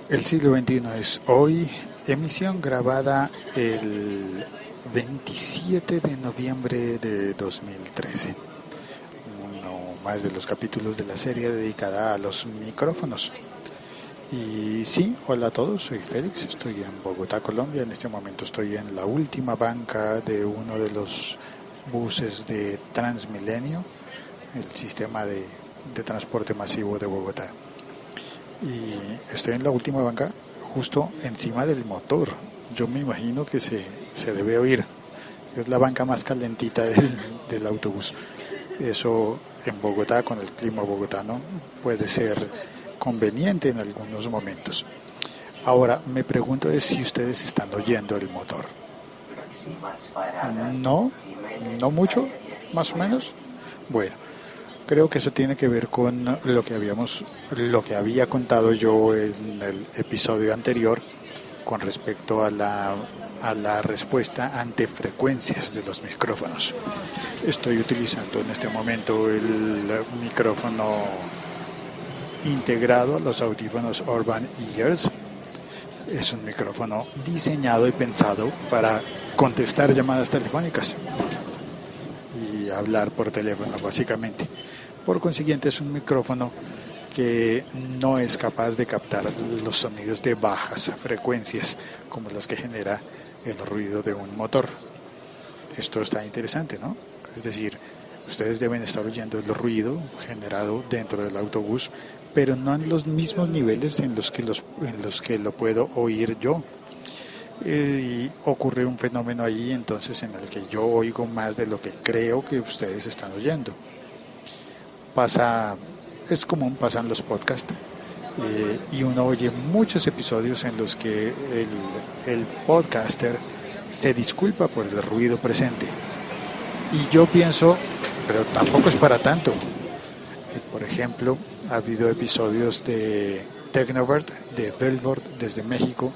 El siglo XXI es hoy, emisión grabada el 27 de noviembre de 2013. Uno más de los capítulos de la serie dedicada a los micrófonos. Y sí, hola a todos, soy Félix, estoy en Bogotá, Colombia. En este momento estoy en la última banca de uno de los buses de Transmilenio, el sistema de transporte masivo de Bogotá. Y estoy en la última banca justo encima del motor. Yo me imagino que se debe oír. Es la banca más calentita del autobús. Eso en Bogotá, con el clima bogotano, puede ser conveniente en algunos momentos. Ahora, me pregunto es si ustedes están oyendo el motor. No, no mucho, más o menos. Bueno, creo que eso tiene que ver con lo que había contado yo en el episodio anterior con respecto a la respuesta ante frecuencias de los micrófonos. Estoy utilizando en este momento el micrófono integrado a los audífonos Urban Ears. Es un micrófono diseñado y pensado para contestar llamadas telefónicas y hablar por teléfono básicamente. Por consiguiente es un micrófono que no es capaz de captar los sonidos de bajas frecuencias como las que genera el ruido de un motor. Esto está interesante, ¿no? Es decir, ustedes deben estar oyendo el ruido generado dentro del autobús, pero no en los mismos niveles en los que lo puedo oír yo. Y ocurre un fenómeno ahí entonces en el que yo oigo más de lo que creo que ustedes están oyendo. Es común, pasan los podcasts y uno oye muchos episodios en los que el podcaster se disculpa por el ruido presente. Y yo pienso, pero tampoco es para tanto. Por ejemplo, ha habido episodios de Tecnovert, de Velvord desde México,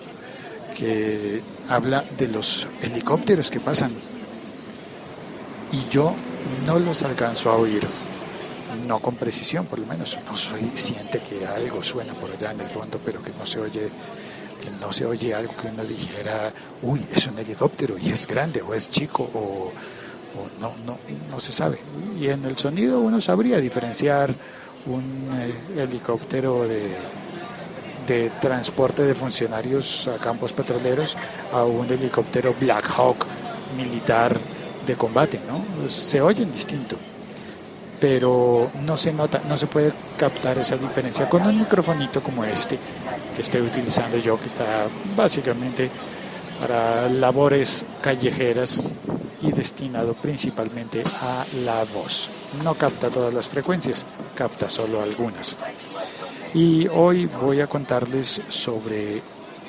que habla de los helicópteros que pasan. Y yo no los alcanzo a oír. No con precisión, por lo menos. Siente que algo suena por allá en el fondo, pero que no se oye algo que uno dijera, uy, es un helicóptero y es grande o es chico o no se sabe. Y en el sonido uno sabría diferenciar un helicóptero de transporte de funcionarios a campos petroleros a un helicóptero Black Hawk militar de combate, ¿no? Se oyen distinto, pero no se nota, no se puede captar esa diferencia con un microfonito como este que estoy utilizando yo, que está básicamente para labores callejeras y destinado principalmente a la voz. No capta todas las frecuencias, capta solo algunas. Y hoy voy a contarles sobre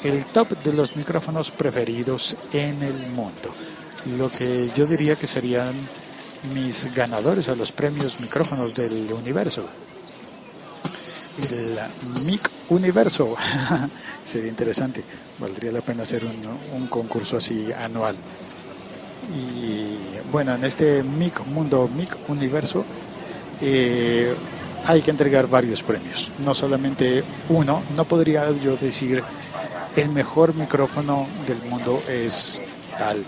el top de los micrófonos preferidos en el mundo. Lo que yo diría que serían mis ganadores a los premios micrófonos del universo. El Mic Universo. Sería interesante. Valdría la pena hacer un concurso así anual. Y bueno, en este Mic Universo hay que entregar varios premios. No solamente uno. No podría yo decir el mejor micrófono del mundo es tal,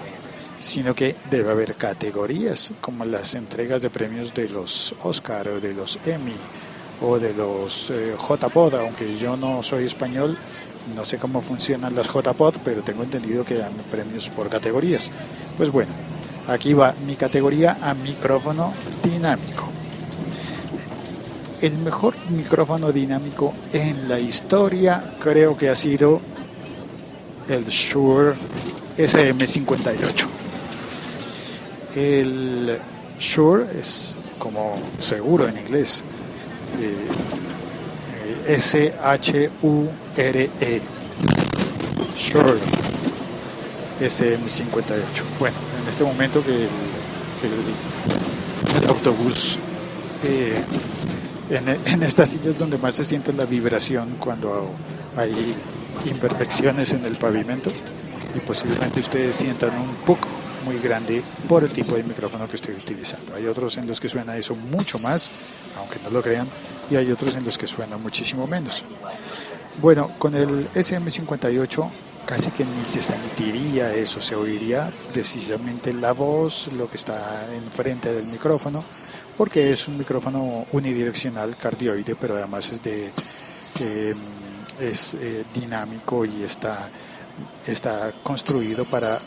sino que debe haber categorías como las entregas de premios de los Oscar o de los Emmy o de los JPod, aunque yo no soy español, no sé cómo funcionan las JPod, pero tengo entendido que dan premios por categorías. Pues bueno, aquí va mi categoría a micrófono dinámico. El mejor micrófono dinámico en la historia creo que ha sido el Shure SM58. El Shure es como seguro en inglés, S-H-U-R-E, Shure SM58. Bueno, en este momento que el autobús, en estas sillas donde más se siente la vibración cuando hay imperfecciones en el pavimento, y posiblemente ustedes sientan un poco muy grande por el tipo de micrófono que estoy utilizando. Hay otros en los que suena eso mucho más, aunque no lo crean, y hay otros en los que suena muchísimo menos. Bueno, con el SM58 casi que ni se sentiría eso, se oiría precisamente la voz, lo que está enfrente del micrófono, porque es un micrófono unidireccional cardioide, pero además eh, es dinámico y está construido para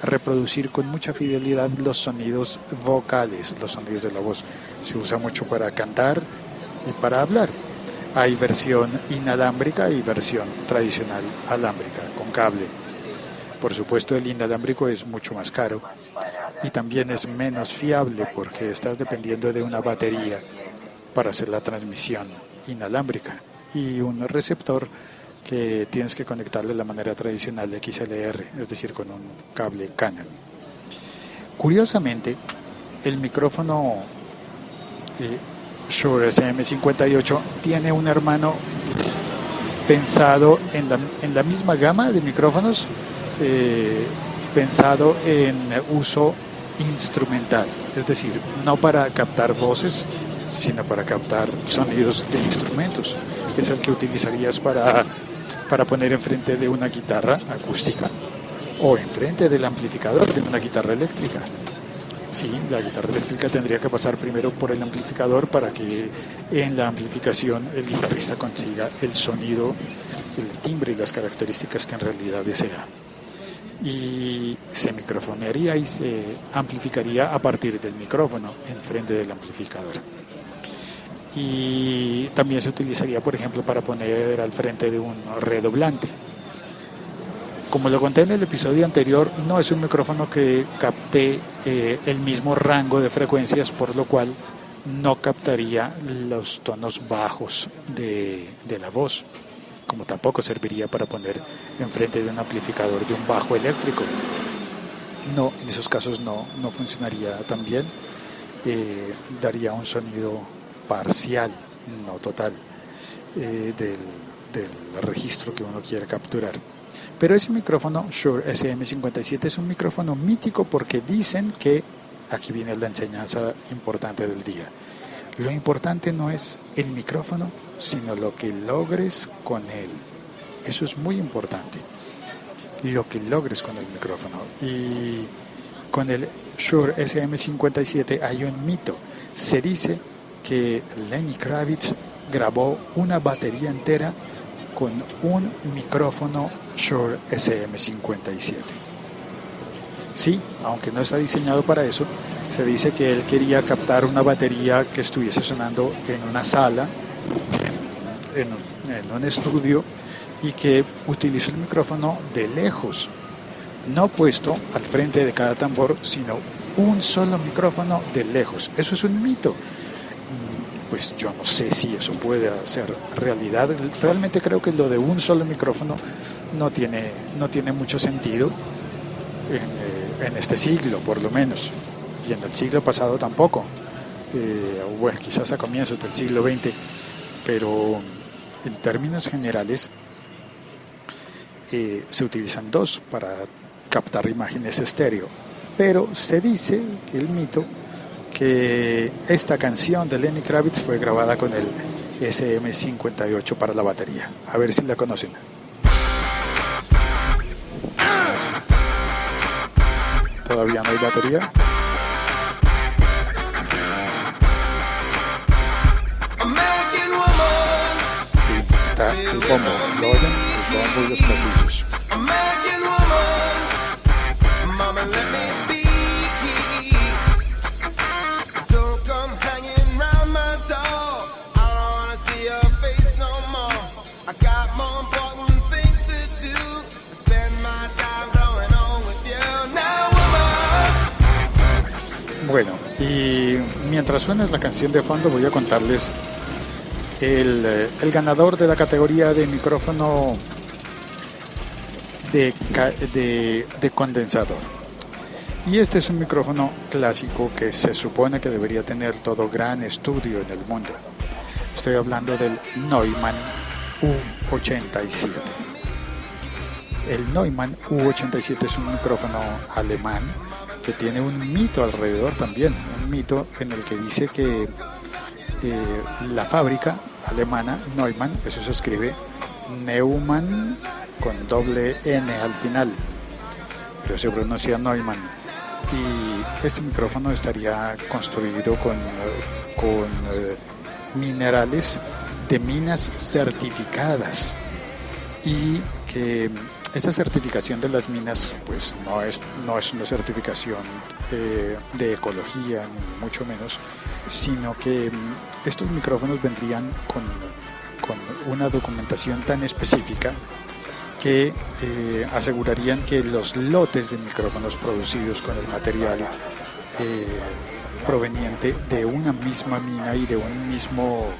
reproducir con mucha fidelidad los sonidos vocales, los sonidos de la voz. Se usa mucho para cantar y para hablar. Hay versión inalámbrica y versión tradicional alámbrica con cable. Por supuesto, el inalámbrico es mucho más caro y también es menos fiable porque estás dependiendo de una batería para hacer la transmisión inalámbrica y un receptor que tienes que conectarle de la manera tradicional de XLR, es decir, con un cable Canon. Curiosamente, el micrófono Shure SM58 tiene un hermano pensado en la misma gama de micrófonos, pensado en uso instrumental, es decir, no para captar voces, sino para captar sonidos de instrumentos. Es el que utilizarías para poner enfrente de una guitarra acústica o enfrente del amplificador de una guitarra eléctrica. Sí, la guitarra eléctrica tendría que pasar primero por el amplificador para que en la amplificación el guitarrista consiga el sonido, el timbre y las características que en realidad desea. Y se microfonearía y se amplificaría a partir del micrófono enfrente del amplificador. Y también se utilizaría, por ejemplo, para poner al frente de un redoblante. Como lo conté en el episodio anterior, no es un micrófono que capte el mismo rango de frecuencias, por lo cual no captaría los tonos bajos de la voz, como tampoco serviría para poner enfrente de un amplificador de un bajo eléctrico. No, en esos casos no funcionaría tan bien, daría un sonido parcial, no total, del registro que uno quiere capturar. Pero ese micrófono Shure SM57 es un micrófono mítico porque dicen que, aquí viene la enseñanza importante del día, lo importante no es el micrófono, sino lo que logres con él. Eso es muy importante, lo que logres con el micrófono. Y con el Shure SM57 hay un mito. Se dice que Lenny Kravitz grabó una batería entera con un micrófono Shure SM57. Sí, aunque no está diseñado para eso, se dice que él quería captar una batería que estuviese sonando en una sala, en un estudio, y que utilizó el micrófono de lejos, no puesto al frente de cada tambor, sino un solo micrófono de lejos. Eso es un mito. Pues yo no sé si eso puede ser realidad. Realmente creo que lo de un solo micrófono no tiene mucho sentido en este siglo, por lo menos, y en el siglo pasado tampoco, bueno, quizás a comienzos del siglo XX, pero en términos generales se utilizan dos para captar imágenes estéreo, pero se dice que el mito que esta canción de Lenny Kravitz fue grabada con el SM58 para la batería. A ver si la conocen. ¿Todavía no hay batería? Sí, está el bombo. ¿Lo oyen? El bombo y los platillos. Bueno, y mientras suena la canción de fondo voy a contarles el ganador de la categoría de micrófono de condensador. Y este es un micrófono clásico que se supone que debería tener todo gran estudio en el mundo. Estoy hablando del Neumann U87. El Neumann U87 es un micrófono alemán que tiene un mito alrededor también, un mito en el que dice que la fábrica alemana Neumann, eso se escribe Neumann con doble N al final, pero se pronuncia Neumann. Y este micrófono estaría construido con minerales de minas certificadas, y que esa certificación de las minas pues no es una certificación de ecología ni mucho menos, sino que estos micrófonos vendrían con una documentación tan específica que asegurarían que los lotes de micrófonos producidos con el material proveniente de una misma mina y de un mismo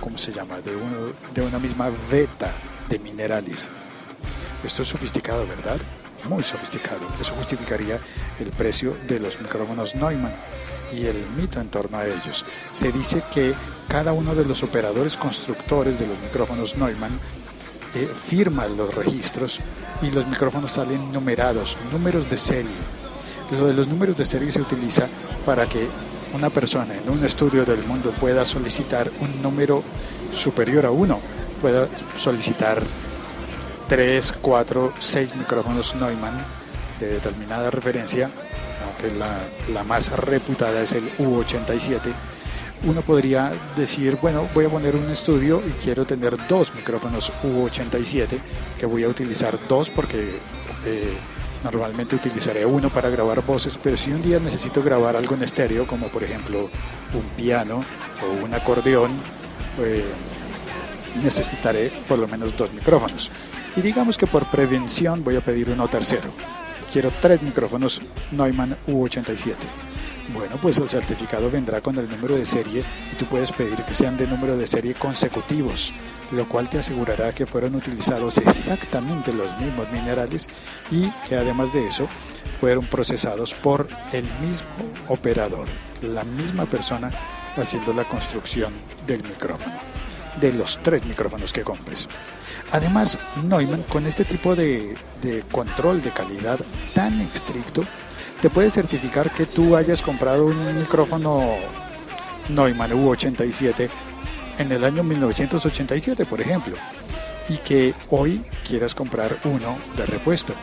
¿cómo se llama? De una misma veta de minerales. Esto es sofisticado, ¿verdad? Muy sofisticado. Eso justificaría el precio de los micrófonos Neumann y el mito en torno a ellos. Se dice que cada uno de los operadores constructores de los micrófonos Neumann firma los registros y los micrófonos salen numerados, números de serie. Lo de los números de serie se utiliza para que una persona en un estudio del mundo pueda solicitar un número superior a 1, pueda solicitar 3, 4, 6 micrófonos Neumann de determinada referencia, aunque la más reputada es el U87. Uno podría decir, bueno, voy a poner un estudio y quiero tener 2 micrófonos U87, que voy a utilizar 2 porque normalmente utilizaré uno para grabar voces, pero si un día necesito grabar algo en estéreo, como por ejemplo un piano o un acordeón, necesitaré por lo menos 2 micrófonos. Y digamos que por prevención voy a pedir uno tercero. Quiero 3 micrófonos Neumann U87. Bueno, pues el certificado vendrá con el número de serie y tú puedes pedir que sean de número de serie consecutivos, lo cual te asegurará que fueron utilizados exactamente los mismos minerales y que además de eso fueron procesados por el mismo operador, la misma persona haciendo la construcción del micrófono, de los 3 micrófonos que compres. Además, Neumann, con este tipo de control de calidad tan estricto, te puede certificar que tú hayas comprado un micrófono Neumann U87 en el año 1987, por ejemplo, y que hoy quieras comprar uno de repuesto.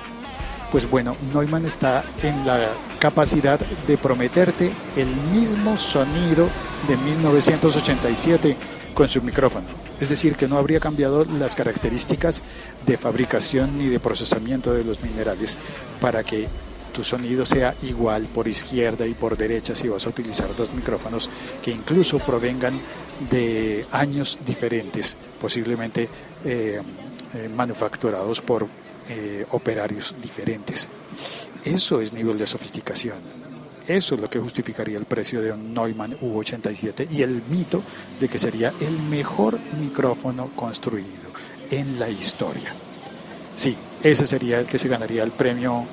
Pues bueno, Neumann está en la capacidad de prometerte el mismo sonido de 1987 con su micrófono. Es decir, que no habría cambiado las características de fabricación ni de procesamiento de los minerales para que tu sonido sea igual por izquierda y por derecha si vas a utilizar 2 micrófonos que incluso provengan de años diferentes, posiblemente manufacturados por operarios diferentes. Eso es nivel de sofisticación. Eso es lo que justificaría el precio de un Neumann U87 y el mito de que sería el mejor micrófono construido en la historia. Sí, ese sería el que se ganaría el premio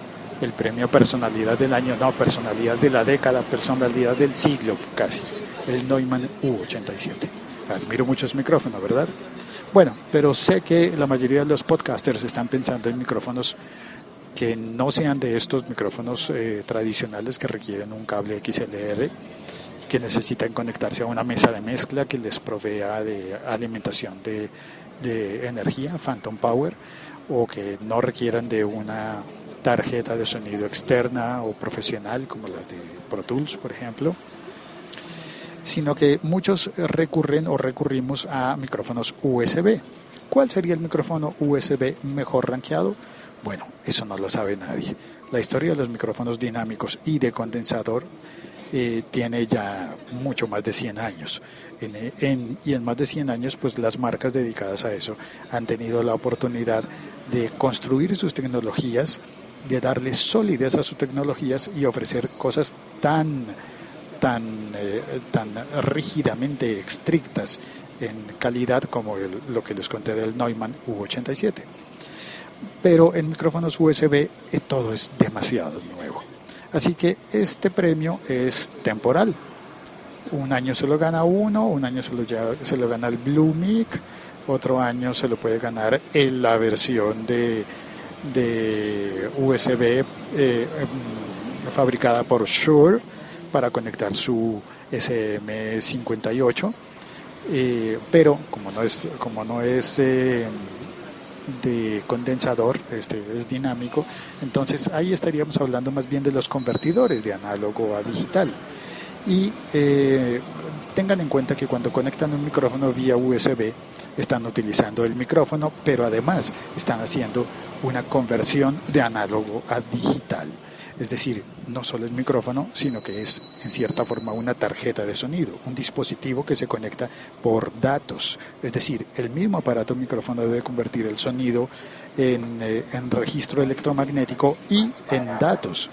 personalidad del año, no, personalidad de la década, personalidad del siglo casi, el Neumann U87. Admiro muchos micrófonos, ¿verdad? Bueno, pero sé que la mayoría de los podcasters están pensando en micrófonos que no sean de estos micrófonos tradicionales que requieren un cable XLR, que necesitan conectarse a una mesa de mezcla que les provea de alimentación de energía, Phantom Power, o que no requieran de una tarjeta de sonido externa o profesional como las de Pro Tools, por ejemplo, sino que muchos recurrimos a micrófonos USB. ¿Cuál sería el micrófono USB mejor rankeado? Bueno, eso no lo sabe nadie. La historia de los micrófonos dinámicos y de condensador tiene ya mucho más de 100 años. Y en más de 100 años, pues las marcas dedicadas a eso han tenido la oportunidad de construir sus tecnologías, de darle solidez a sus tecnologías y ofrecer cosas tan rígidamente estrictas en calidad como lo que les conté del Neumann U87. Pero en micrófonos USB todo es demasiado nuevo. Así que este premio es temporal. Un año se lo gana uno, un año se lo gana el Blue Mic, otro año se lo puede ganar en la versión de USB fabricada por Shure para conectar su SM58, pero como no es de condensador, es dinámico, entonces ahí estaríamos hablando más bien de los convertidores de análogo a digital. Y tengan en cuenta que cuando conectan un micrófono vía USB están utilizando el micrófono, pero además están haciendo una conversión de análogo a digital. Es decir, no solo el micrófono, sino que es en cierta forma una tarjeta de sonido, un dispositivo que se conecta por datos. Es decir, el mismo aparato micrófono debe convertir el sonido en registro electromagnético y en datos.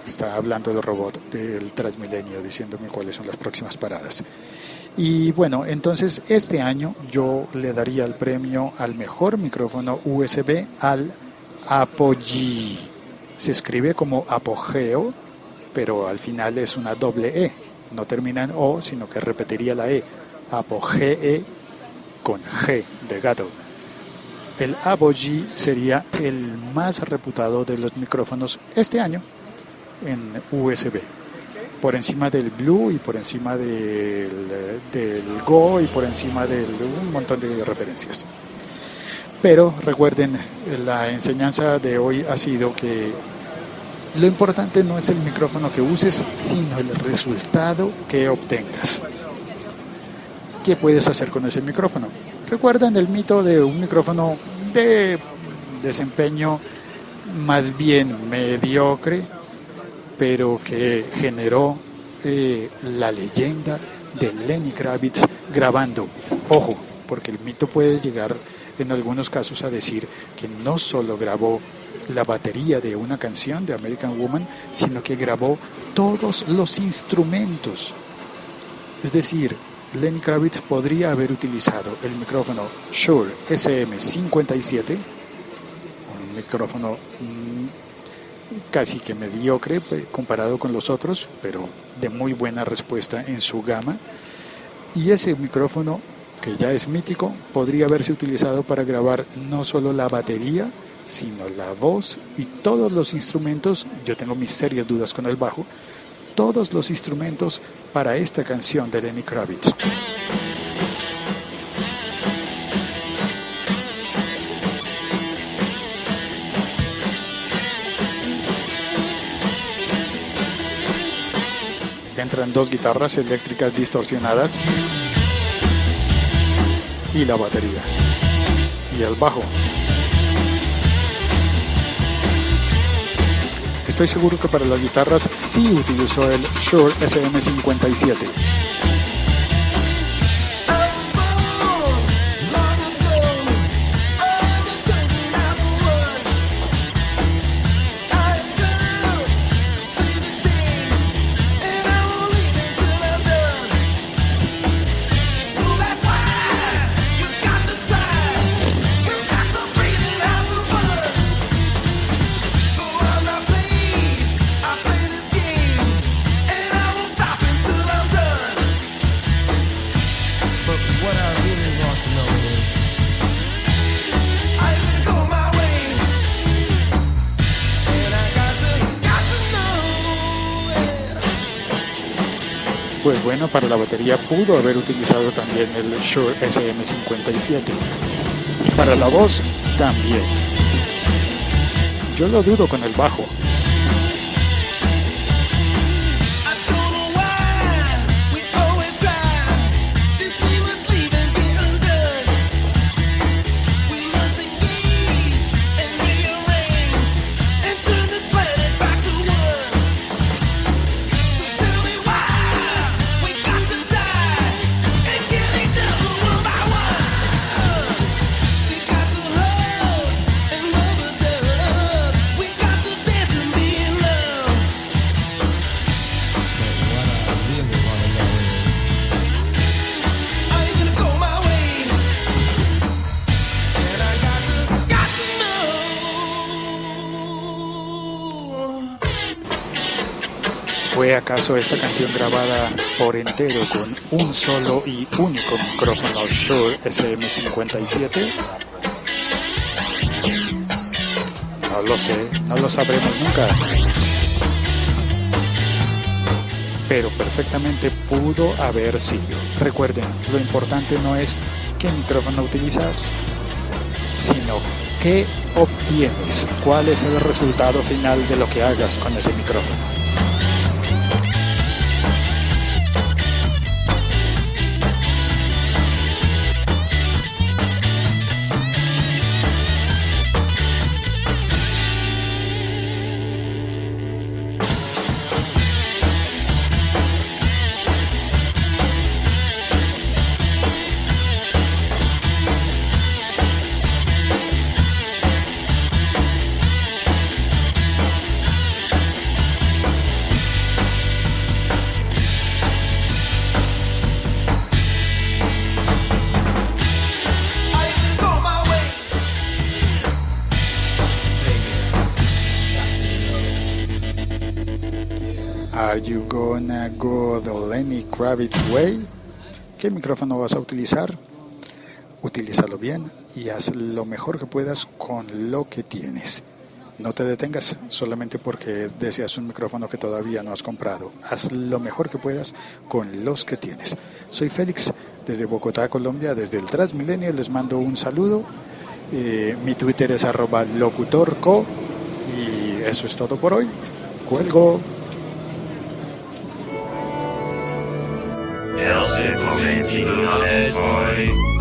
Está hablando el robot del Transmilenio diciéndome cuáles son las próximas paradas. Y bueno, entonces este año yo le daría el premio al mejor micrófono USB al Apogee. Se escribe como apogeo, pero al final es una doble E. No termina en O, sino que repetiría la E. Apogee con G de gato. El Apogee sería el más reputado de los micrófonos este año en USB, por encima del Blue y por encima del Go y por encima de un montón de referencias. Pero recuerden, la enseñanza de hoy ha sido que lo importante no es el micrófono que uses, sino el resultado que obtengas. ¿Qué puedes hacer con ese micrófono? ¿Recuerdan el mito de un micrófono de desempeño más bien mediocre, pero que generó la leyenda de Lenny Kravitz grabando? Ojo, porque el mito puede llegar en algunos casos a decir que no solo grabó la batería de una canción de American Woman, sino que grabó todos los instrumentos. Es decir, Lenny Kravitz podría haber utilizado el micrófono Shure SM57, un micrófono casi que mediocre comparado con los otros, pero de muy buena respuesta en su gama. Y ese micrófono, que ya es mítico, podría haberse utilizado para grabar no solo la batería, sino la voz y todos los instrumentos. Yo tengo mis serias dudas con el bajo. Todos los instrumentos para esta canción de Lenny Kravitz. Entran dos guitarras eléctricas distorsionadas y la batería y el bajo. Estoy seguro que para las guitarras sí utilizó el Shure SM57. Pues bueno, para la batería pudo haber utilizado también el Shure SM57. Y para la voz también. Yo lo dudo con el bajo. ¿Fue acaso esta canción grabada por entero con un solo y único micrófono Shure SM57? No lo sé, no lo sabremos nunca. pero perfectamente pudo haber sido. Recuerden, lo importante no es qué micrófono utilizas, sino qué obtienes, cuál es el resultado final de lo que hagas con ese micrófono. Are you gonna go the Lenny Kravitz way? ¿Qué micrófono vas a utilizar? Utilízalo bien y haz lo mejor que puedas con lo que tienes. No te detengas solamente porque deseas un micrófono que todavía no has comprado. Haz lo mejor que puedas con los que tienes. Soy Félix, desde Bogotá, Colombia, desde el Transmilenio. Les mando un saludo. Mi Twitter es @locutorco. Y eso es todo por hoy. Cuelgo. El se hoy.